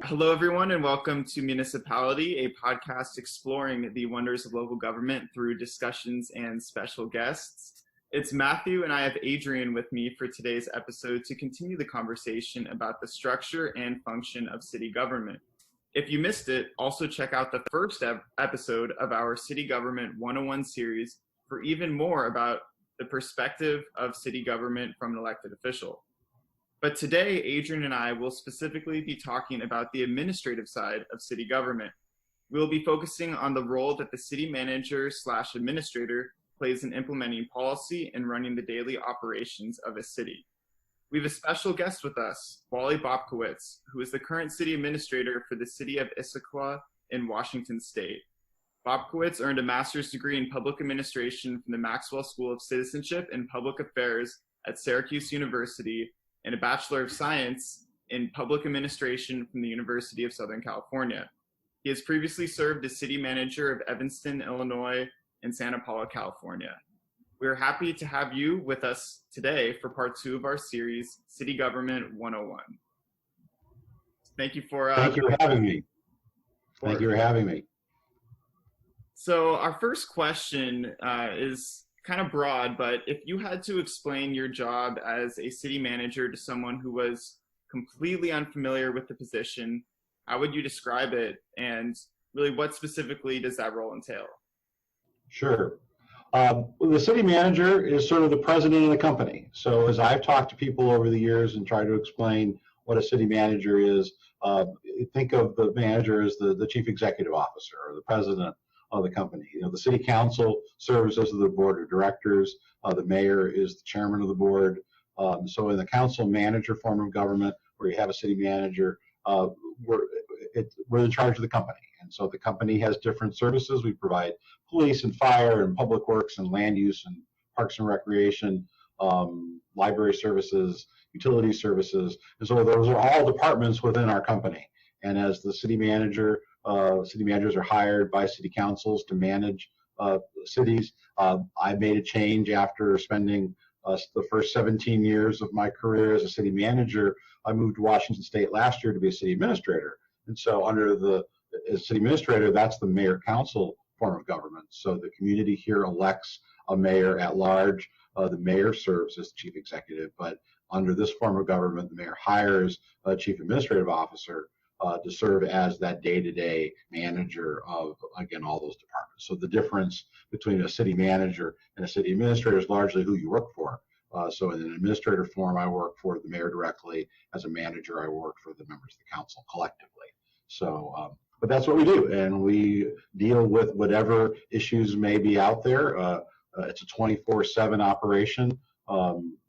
Hello, everyone, and welcome to MuniciPality, a podcast exploring the wonders of local government through discussions and special guests. It's Matthew, and I have Adrian with me for today's episode to continue the conversation about the structure and function of city government. If you missed it, also check out the first episode of our City Government 101 series for even more about the perspective of city government from an elected official. But today, Adrian and I will specifically be talking about the administrative side of city government. We'll be focusing on the role that the city manager/administrator plays in implementing policy and running the daily operations of a city. We have a special guest with us, Wally Bobkiewicz, who is the current city administrator for the city of Issaquah in Washington State. Bobkiewicz earned a master's degree in public administration from the Maxwell School of Citizenship and Public Affairs at Syracuse University and a Bachelor of Science in Public Administration from the University of Southern California. He has previously served as city manager of Evanston, Illinois, and Santa Paula, California. We are happy to have you with us today for part 2 of our series, City Government 101. Thank you for having me. Thank you for having me. So our first question is kind of broad, but if you had to explain your job as a city manager to someone who was completely unfamiliar with the position, how would you describe it? And really, what specifically does that role entail? Sure. The city manager is sort of the president of the company. So as I've talked to people over the years and tried to explain what a city manager is, think of the manager as the chief executive officer or the president of the company. You know, the city council serves as the board of directors. The mayor is the chairman of the board. So in the council manager form of government, where you have a city manager, we're in charge of the company. And so the company has different services. We provide police and fire and public works and land use and parks and recreation, library services, utility services. And so those are all departments within our company. And as the city manager, city managers are hired by city councils to manage cities. I made a change after spending the first 17 years of my career as a city manager. I moved to Washington State last year to be a city administrator. And so as city administrator, that's the mayor-council form of government. So the community here elects a mayor at large. The mayor serves as chief executive, but under this form of government, the mayor hires a chief administrative officer to serve as that day-to-day manager of, again, all those departments. So the difference between a city manager and a city administrator is largely who you work for. So in an administrator form, I work for the mayor directly. As a manager, I work for the members of the council collectively. So, but that's what we do, and we deal with whatever issues may be out there. It's a 24/7 operation,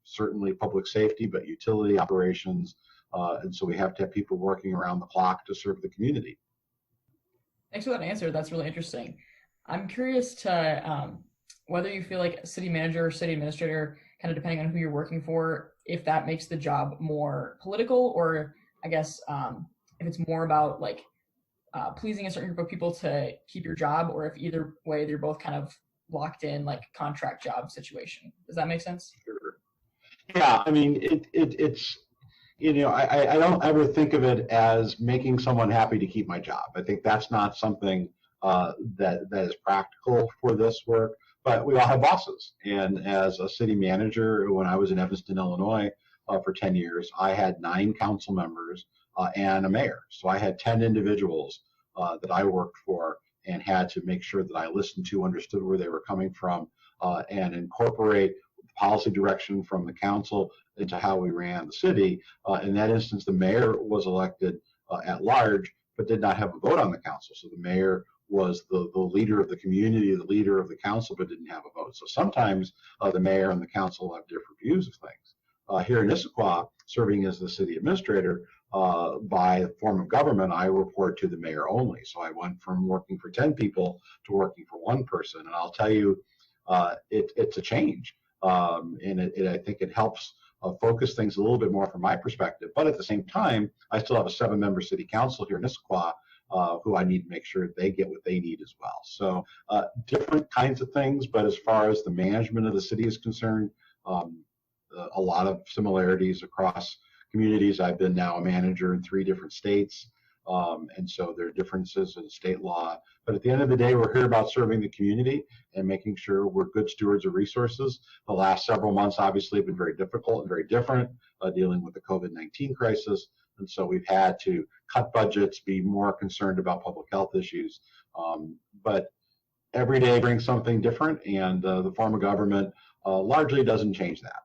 certainly public safety, but utility operations. And so we have to have people working around the clock to serve the community. Thanks for that answer. That's really interesting. I'm curious to whether you feel like a city manager or city administrator, kind of depending on who you're working for, if that makes the job more political, or I guess if it's more about like pleasing a certain group of people to keep your job, or if either way they're both kind of locked in like contract job situation. Does that make sense? Sure. Yeah, I mean, it's, you know, I don't ever think of it as making someone happy to keep my job. I think that's not something that is practical for this work, but we all have bosses. And as a city manager, when I was in Evanston, Illinois for 10 years, I had 9 council members and a mayor. So I had 10 individuals that I worked for and had to make sure that I listened to, understood where they were coming from, and incorporate policy direction from the council into how we ran the city. In that instance, the mayor was elected at large, but did not have a vote on the council. So the mayor was the leader of the community, the leader of the council, but didn't have a vote. So sometimes the mayor and the council have different views of things. Here in Issaquah, serving as the city administrator, by form of government, I report to the mayor only. So I went from working for 10 people to working for 1 person. And I'll tell you, it's a change. And I think it helps focus things a little bit more from my perspective. But at the same time, I still have a 7-member city council here in Issaquah who I need to make sure they get what they need as well. So different kinds of things, but as far as the management of the city is concerned, a lot of similarities across communities. I've been now a manager in 3 different states. And so there are differences in state law. But at the end of the day, we're here about serving the community and making sure we're good stewards of resources. The last several months obviously have been very difficult and very different, dealing with the COVID-19 crisis. And so we've had to cut budgets, be more concerned about public health issues. But every day brings something different, and the form of government largely doesn't change that.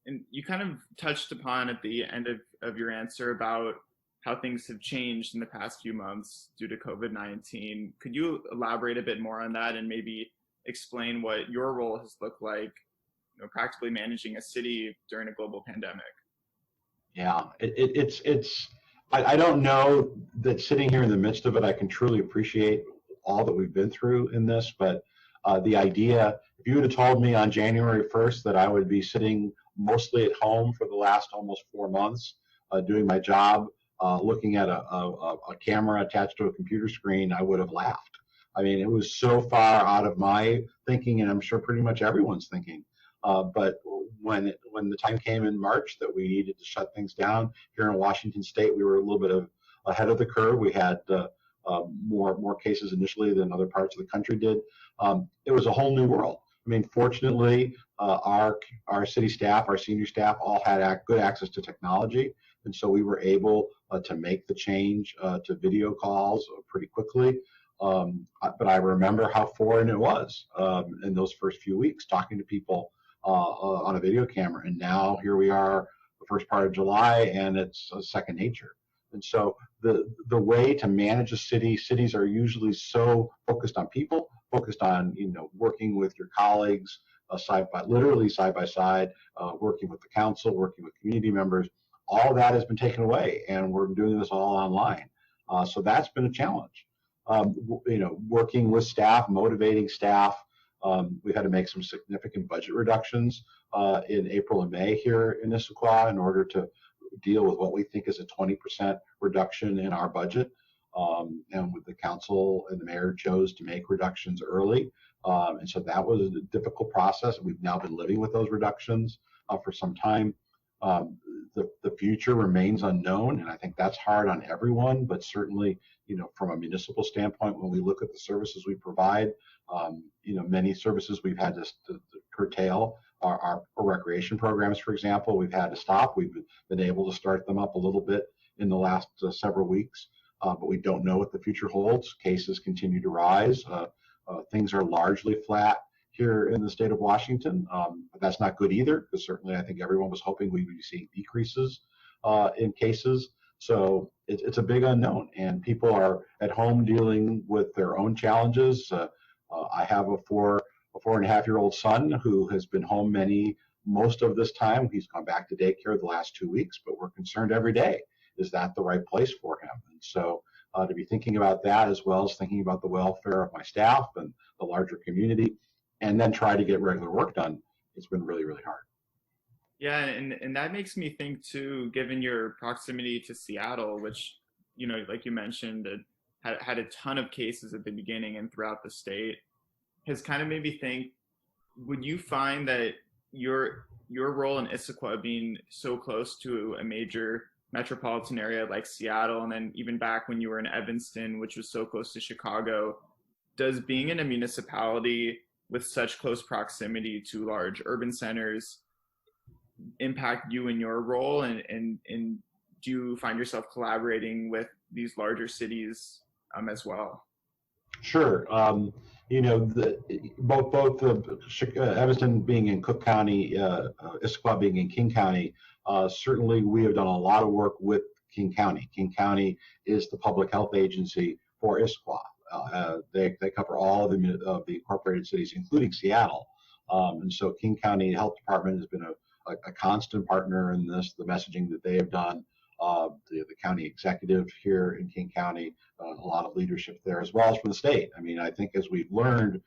And you kind of touched upon at the end of your answer about how things have changed in the past few months due to COVID-19. Could you elaborate a bit more on that and maybe explain what your role has looked like, practically managing a city during a global pandemic? Yeah, I don't know that sitting here in the midst of it, I can truly appreciate all that we've been through in this, but the idea, if you would have told me on January 1st that I would be sitting mostly at home for the last almost 4 months, doing my job, looking at a camera attached to a computer screen, I would have laughed. I mean, it was so far out of my thinking, and I'm sure pretty much everyone's thinking. But when the time came in March that we needed to shut things down here in Washington State, we were a little bit ahead of the curve. We had more cases initially than other parts of the country did. It was a whole new world. I mean, fortunately, our city staff, our senior staff, all had good access to technology, and so we were able to make the change to video calls pretty quickly. But I remember how foreign it was in those first few weeks, talking to people on a video camera, and now here we are, the first part of July, and it's second nature. And so the way to manage a city, cities are usually so focused on people, focused on working with your colleagues literally side by side, working with the council, working with community members. All that has been taken away, and we're doing this all online. So that's been a challenge. Working with staff, motivating staff. We've had to make some significant budget reductions in April and May here in Issaquah in order to deal with what we think is a 20% reduction in our budget. And with the council and the mayor chose to make reductions early. And so that was a difficult process. We've now been living with those reductions for some time. The future remains unknown, and I think that's hard on everyone, but certainly, from a municipal standpoint, when we look at the services we provide, many services we've had to curtail. Our recreation programs, for example, we've had to stop. We've been able to start them up a little bit in the last several weeks, but we don't know what the future holds. Cases continue to rise. Things are largely flat here in the state of Washington, but that's not good either, because certainly I think everyone was hoping we would be seeing decreases in cases. So it's a big unknown, and people are at home dealing with their own challenges. I have a 4.5-year-old son who has been home most of this time. He's gone back to daycare the last 2 weeks, but we're concerned every day. Is that the right place for him? And so to be thinking about that, as well as thinking about the welfare of my staff and the larger community, and then try to get regular work done, it's been really, really hard. Yeah, and that makes me think too, given your proximity to Seattle, which, like you mentioned, it had a ton of cases at the beginning and throughout the state, has kind of made me think, would you find that your role in Issaquah being so close to a major metropolitan area like Seattle, and then even back when you were in Evanston, which was so close to Chicago, does being in a municipality with such close proximity to large urban centers impact you in your role, and do you find yourself collaborating with these larger cities as well? Sure. Both Evanston being in Cook County, Issaquah being in King County, certainly we have done a lot of work with King County. King County is the public health agency for Issaquah. They cover all of the incorporated cities, including Seattle. And so King County Health Department has been a constant partner in this, the messaging that they have done. The county executive here in King County, a lot of leadership there, as well as from the state. I mean, I think as we've learned,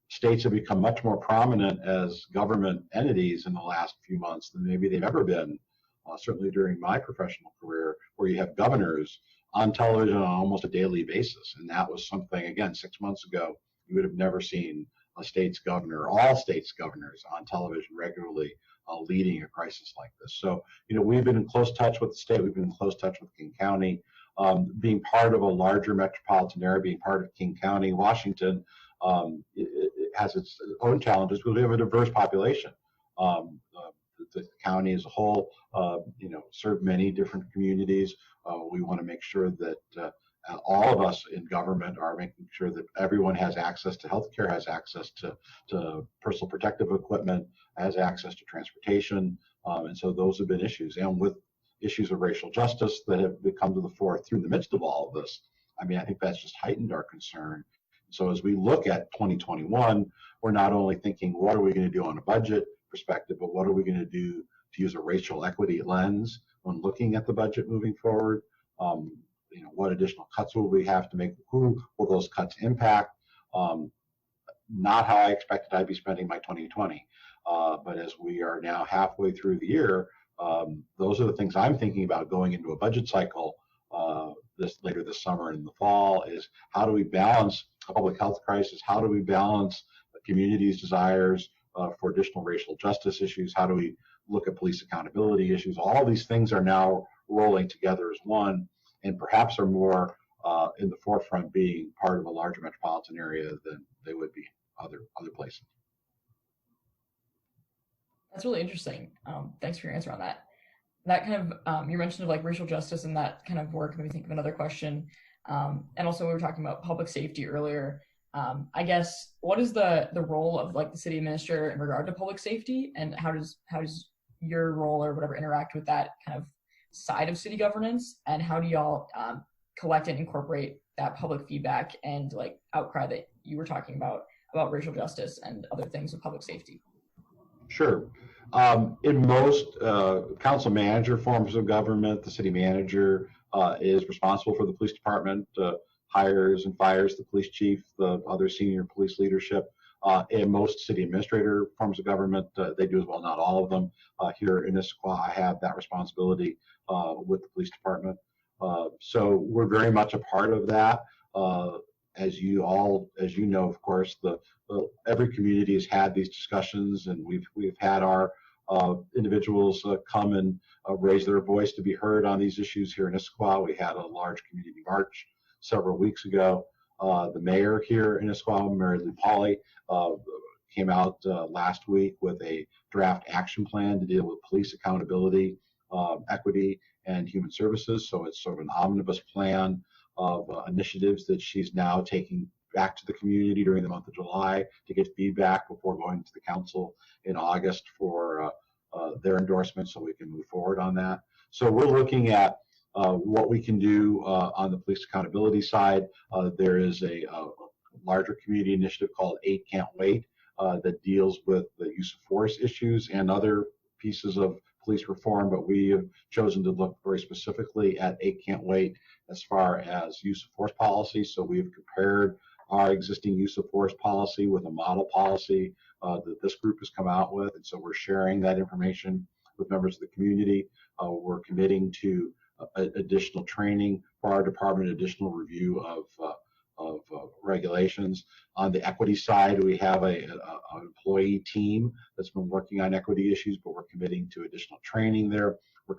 states have become much more prominent as government entities in the last few months than maybe they've ever been, certainly during my professional career, where you have governors on television on almost a daily basis. And that was something, again, 6 months ago, you would have never seen a state's governor, all states' governors on television regularly leading a crisis like this. So, we've been in close touch with the state. We've been in close touch with King County. Being part of a larger metropolitan area, being part of King County, Washington, it has its own challenges because we have a diverse population. The county as a whole, serve many different communities. We want to make sure that all of us in government are making sure that everyone has access to healthcare, has access to personal protective equipment, has access to transportation. And so those have been issues. And with issues of racial justice that have come to the fore through the midst of all of this, I mean, I think that's just heightened our concern. So as we look at 2021, we're not only thinking, what are we going to do on a budget perspective, but what are we going to do to use a racial equity lens when looking at the budget moving forward? What additional cuts will we have to make? Who will those cuts impact? Not how I expected I'd be spending my 2020, but as we are now halfway through the year, those are the things I'm thinking about going into a budget cycle later this summer and in the fall. Is how do we balance a public health crisis? How do we balance the community's desires for additional racial justice issues? How do we look at police accountability issues? All these things are now rolling together as one, and perhaps are more in the forefront being part of a larger metropolitan area than they would be other places. That's really interesting. Thanks for your answer on that. That kind of, you mentioned of like racial justice and that kind of work made me think of another question. And also we were talking about public safety earlier. I guess, what is the role of like the city administrator in regard to public safety, and how does your role or whatever interact with that kind of side of city governance, and how do y'all collect and incorporate that public feedback and like outcry that you were talking about racial justice and other things with public safety? Sure. In most council manager forms of government, the city manager is responsible for the police department, hires and fires the police chief, the other senior police leadership. In most city administrator forms of government, they do as well, not all of them. Here in Issaquah, I have that responsibility with the police department. So we're very much a part of that. As you know, of course, every community has had these discussions, and we've had our individuals come and raise their voice to be heard on these issues here in Issaquah. We had a large community march several weeks ago. The mayor here in Issaquah, Wally Bobkiewicz, came out last week with a draft action plan to deal with police accountability, equity, and human services. So it's sort of an omnibus plan of initiatives that she's now taking back to the community during the month of July to get feedback before going to the council in August for their endorsement, so we can move forward on that. So we're looking at what we can do on the police accountability side. There is a larger community initiative called 8 Can't Wait that deals with the use of force issues and other pieces of police reform, but we have chosen to look very specifically at 8 Can't Wait as far as use of force policy. So we've compared our existing use of force policy with a model policy that this group has come out with, and so we're sharing that information with members of the community. We're committing to additional training for our department, additional review of regulations. On the equity side, we have an employee team that's been working on equity issues, but we're committing to additional training there. We're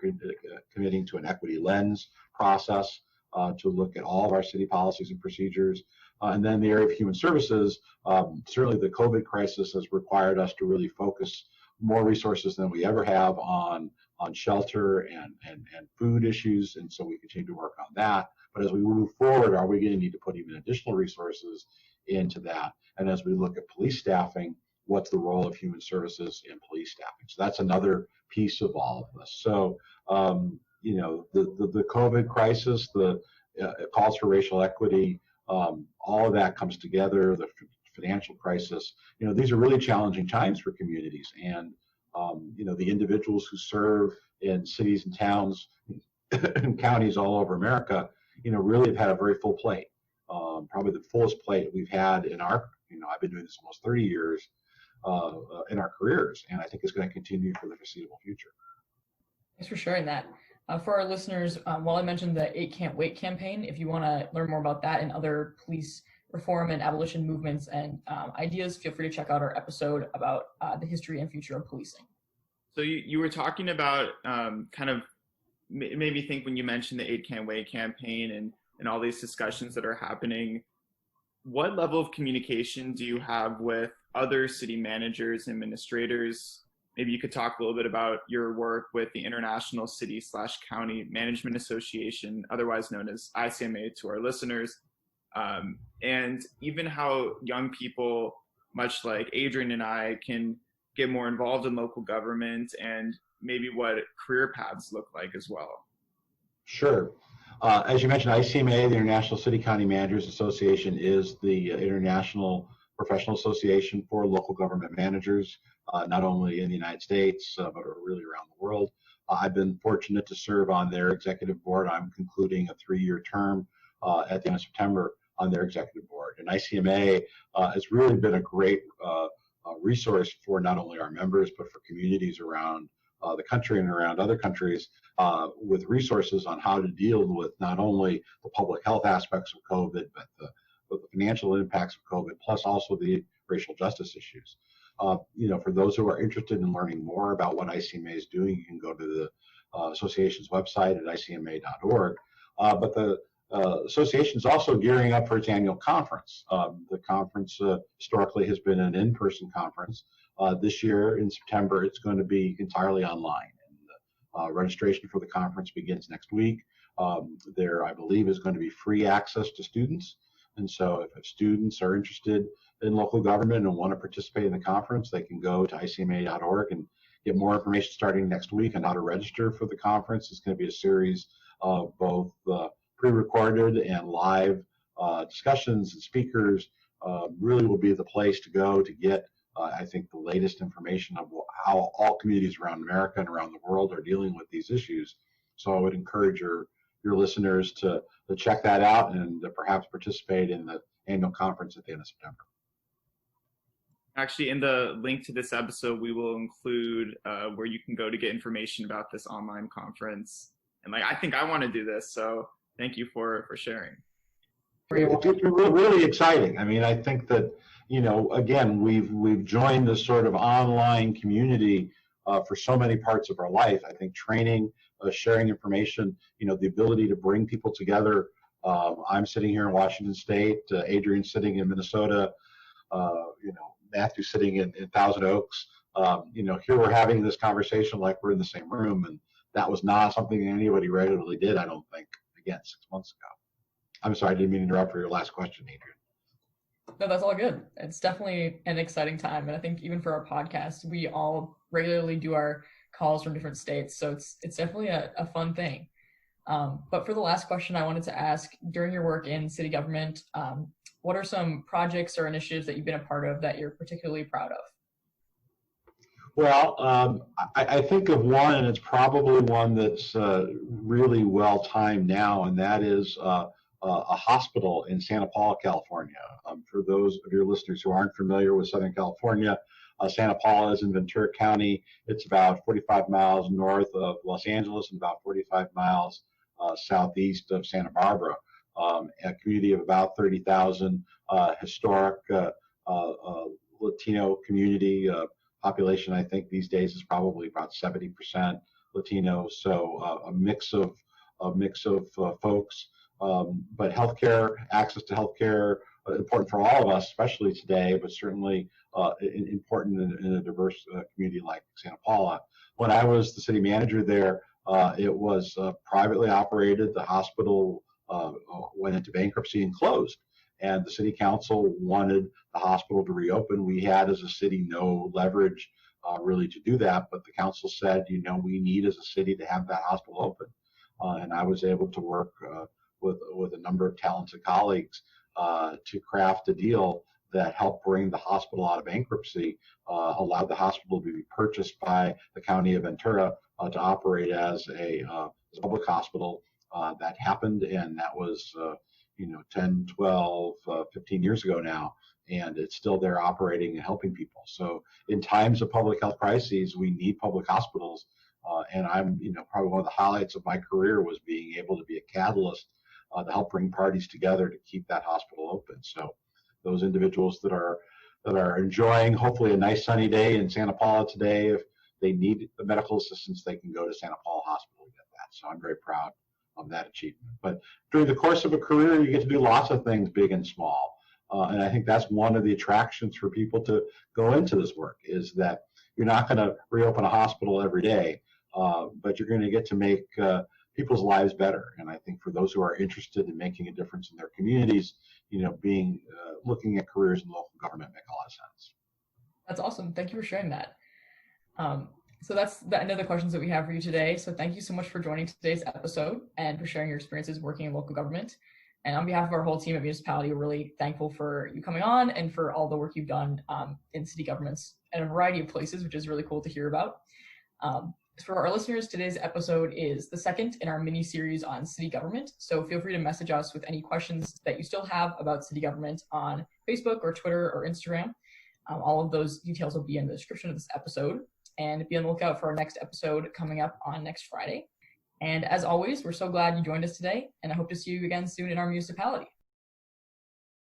committing to an equity lens process to look at all of our city policies and procedures. And then the area of human services, certainly the COVID crisis has required us to really focus more resources than we ever have on shelter and food issues, and so we continue to work on that. But as we move forward, are we going to need to put even additional resources into that? And as we look at police staffing, what's the role of human services in police staffing? So that's another piece of all of this. So the COVID crisis, the calls for racial equity, all of that comes together. The financial crisis, these are really challenging times for communities, and the individuals who serve in cities and towns and counties all over America, really have had a very full plate. Probably the fullest plate we've had in our, I've been doing this almost 30 years in our careers, and I think it's going to continue for the foreseeable future. Thanks for sharing that. For our listeners, while I mentioned the 8 Can't Wait campaign, if you want to learn more about that and other police reform and abolition movements and ideas, feel free to check out our episode about the history and future of policing. So you were talking about kind of made me think when you mentioned the 8 Can't Wait campaign and all these discussions that are happening. What level of communication do you have with other city managers, administrators? Maybe you could talk a little bit about your work with the International City/County Management Association, otherwise known as ICMA to our listeners, and even how young people, much like Adrian and I, can get more involved in local government, and maybe what career paths look like as well. Sure. As you mentioned, ICMA, the International City County Managers Association, is the international professional association for local government managers, not only in the United States, but really around the world. I've been fortunate to serve on their executive board. I'm concluding a 3-year term at the end of September on their executive board. And ICMA has really been a great resource for not only our members, but for communities around the country and around other countries, with resources on how to deal with not only the public health aspects of COVID, but the financial impacts of COVID, plus also the racial justice issues. For those who are interested in learning more about what ICMA is doing, you can go to the association's website at icma.org. But the association is also gearing up for its annual conference. The conference historically has been an in-person conference. This year in September, it's going to be entirely online. And registration for the conference begins next week. There, I believe, is going to be free access to students. And so if students are interested in local government and want to participate in the conference, they can go to icma.org and get more information starting next week on how to register for the conference. It's going to be a series of both pre-recorded and live discussions and speakers. Really will be the place to go to get, I think, the latest information of how all communities around America and around the world are dealing with these issues. So I would encourage your listeners to check that out and perhaps participate in the annual conference at the end of September. Actually, in the link to this episode, we will include where you can go to get information about this online conference. And I think I want to do this, so thank you for sharing. It's really exciting. I mean, I think that, again, we've joined this sort of online community for so many parts of our life. I think training, sharing information, the ability to bring people together. I'm sitting here in Washington State, Adrian's sitting in Minnesota, Matthew's sitting in Thousand Oaks. Here we're having this conversation like we're in the same room, and that was not something anybody regularly did, I don't think, again, 6 months ago. I'm sorry, I didn't mean to interrupt for your last question, Adrian. No, that's all good. It's definitely an exciting time. And I think even for our podcast, we all regularly do our calls from different states. So it's definitely a fun thing. But for the last question, I wanted to ask, during your work in city government, what are some projects or initiatives that you've been a part of that you're particularly proud of? Well, I think of one, and it's probably one that's really well timed now, and that is a hospital in Santa Paula, California. For those of your listeners who aren't familiar with Southern California, Santa Paula is in Ventura County. It's about 45 miles north of Los Angeles and about 45 miles southeast of Santa Barbara. A community of about 30,000, historic Latino community. Population, I think, these days is probably about 70% Latino. So a mix of folks. But healthcare, access to healthcare, important for all of us, especially today, but certainly important in a diverse community like Santa Paula. When I was the city manager there, it was privately operated. The hospital went into bankruptcy and closed. And the city council wanted the hospital to reopen. We had, as a city, no leverage really to do that. But the council said, we need as a city to have that hospital open. And I was able to work with a number of talented colleagues to craft a deal that helped bring the hospital out of bankruptcy, allowed the hospital to be purchased by the county of Ventura to operate as a public hospital. That happened, and that was 10, 12, 15 years ago now, and it's still there operating and helping people. So in times of public health crises, we need public hospitals, and I'm, probably one of the highlights of my career was being able to be a catalyst to help bring parties together to keep that hospital open. So those individuals that are enjoying hopefully a nice sunny day in Santa Paula today, if they need the medical assistance, they can go to Santa Paula Hospital and get that. So I'm very proud of that achievement. But during the course of a career, you get to do lots of things, big and small. And I think that's one of the attractions for people to go into this work, is that you're not going to reopen a hospital every day, but you're going to get to make people's lives better. And I think for those who are interested in making a difference in their communities, looking at careers in local government make a lot of sense. That's awesome. Thank you for sharing that. So that's the end of the questions that we have for you today. So thank you so much for joining today's episode and for sharing your experiences working in local government. And on behalf of our whole team at MuniciPality, we're really thankful for you coming on and for all the work you've done in city governments in a variety of places, which is really cool to hear about. For our listeners, today's episode is the second in our mini-series on city government. So feel free to message us with any questions that you still have about city government on Facebook or Twitter or Instagram. All of those details will be in the description of this episode. And be on the lookout for our next episode coming up on next Friday. And as always, we're so glad you joined us today, and I hope to see you again soon in our municipality.